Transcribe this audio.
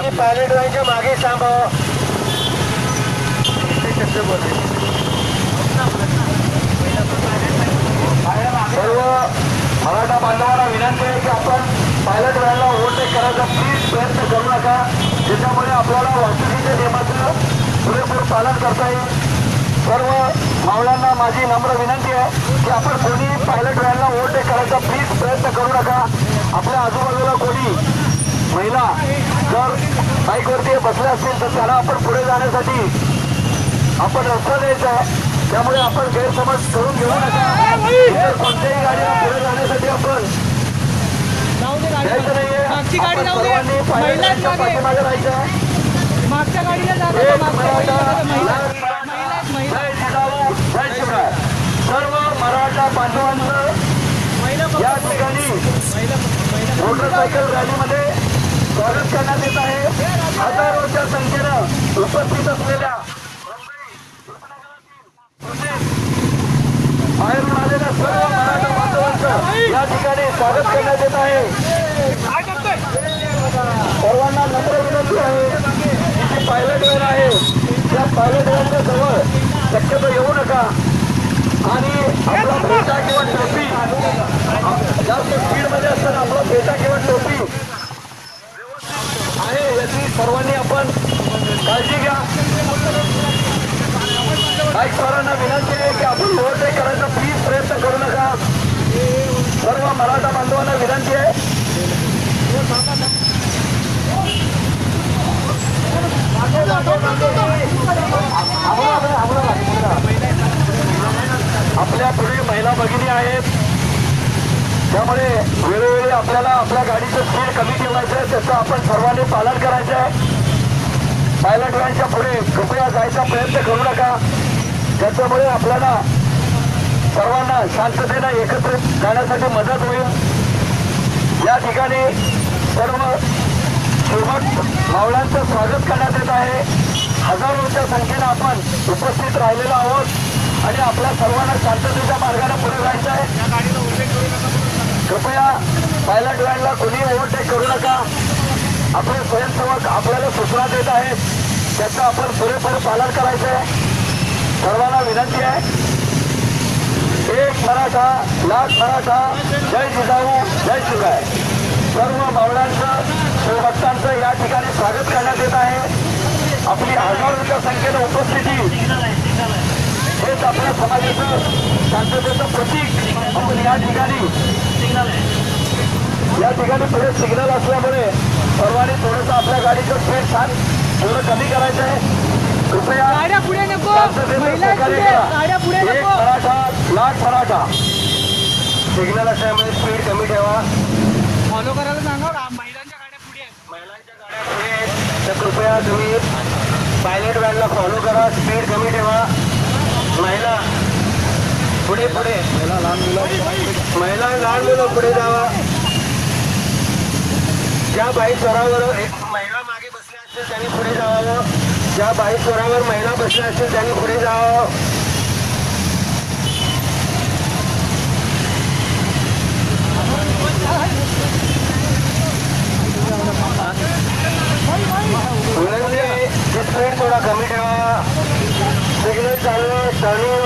कोणी पायलट व्हायच्या मागे थांबावं. सर्व मराठा बांधवांना विनंती आहे की आपण पायलट व्हायला ओव्हरटेक करायचा प्लीज प्रयत्न करू नका. त्याच्यामुळे आपल्याला वाहतुकीच्या नियमाचं पुरेपूर पालन करता येईल. सर्व मावळ्यांना माझी नम्र विनंती आहे की आपण कोणी पायलट व्हायला ओव्हरटेक करायचा प्लीज प्रयत्न करू नका. आपल्या आजूबाजूला कोणी महिला जर बाईकवरती बसल्या असतील तर त्याला आपण पुढे जाण्यासाठी आपण रस्ता द्यायचा आहे. त्यामुळे आपण गैरसमज करून घेऊ नका. इतर कोणत्याही गाडीला पुढे जाण्यासाठी आपण द्यायचं नाहीये. सर्वांनी पायलटच्या पाठीमागे राहायचं आहे. सर्व मराठा बांधवांचं या ठिकाणी मोटरसायकल रॅलीमध्ये स्वागत करण्यात येत आहे. हजारोच्या संख्येनं उपस्थित असलेल्या बाहेरून आलेल्या सर्व मराठा बांधवांचं या ठिकाणी स्वागत करण्यात येत आहे. सर्वांना नम्र विनंती आहे की पायलट वेअर आहे त्या पायलट वेअरच्या जवळ शक्यतो येऊ नका. आणि आपला फेटा किंवा टोपी जास्त स्पीडमध्ये असताना आपला फेटा किंवा टोपी आहे याची सर्वांनी आपण काळजी घ्या. बाईकस्वारांना विनंती आहे की आपण ओव्हरटेक करायचा प्लीज प्रयत्न करू नका. सर्व मराठा बांधवांना विनंती आहे. आपल्या पुढे महिला भगिनी आहेत त्यामुळे वेळोवेळी आपल्याला आपल्या गाडीचं स्पीड कमी ठेवायचं आहे. त्याचं आपण सर्वांनी पालन करायचं आहे. पायलट व्हॅनच्या पुढे कृपया जायचा प्रयत्न करू नका. त्याच्यामुळे आपल्याला सर्वांना शांततेने एकत्रित जाण्यासाठी मदत होईल. या ठिकाणी सर्व श्रीमंत मावळ्यांचं स्वागत करण्यात येत आहे. हजारोच्या संख्येनं आपण उपस्थित राहिलेलो आहोत आणि आपल्या सर्वांना शांततेच्या मार्गाने पुढे जायचं आहे. कृपया पायलट व्हॅनला कोणी ओव्हरटेक करू नका. आपले स्वयंसेवक आपल्याला सूचना देत आहेत त्याचं आपण पुरेपूर पालन करायचं आहे. सर्वांना विनंती आहे. एक मराठा लाख मराठा जय जिजाऊ जय शिवराय. सर्व मावळ्यांचं शिवभक्तांचं या ठिकाणी स्वागत करण्यात येत आहे. आपली हजारोच्या संख्येनं उपस्थिती हेच आपल्या समाजाचं शांततेचं प्रतीक. आपण या ठिकाणी पुढे सिग्नल असल्यामुळे सर्वांनी थोडंसं आपल्या गाडीचं स्पीड छान थोडं कमी करायचं आहे. कृपया मराठा लाख मराठा सिग्नल असल्यामुळे स्पीड कमी ठेवा. फॉलो करायला सांगा. महिलांच्या गाड्या पुढे आहेत तर कृपया तुम्ही पायलट व्हॅनला फॉलो करा. स्पीड कमी ठेवा. महिला पुढे महिला लहान मुलं पुढे जावा. ज्या बाईक स्वरावर एक महिला मागे बसल्या असतील त्यांनी पुढे जावं. ज्या बाईक स्वरावर महिला बसल्या असतील त्यांनी पुढे जावं. स्पीड थोडा कमी ठेवा. सिग्नल चालू टर्निंग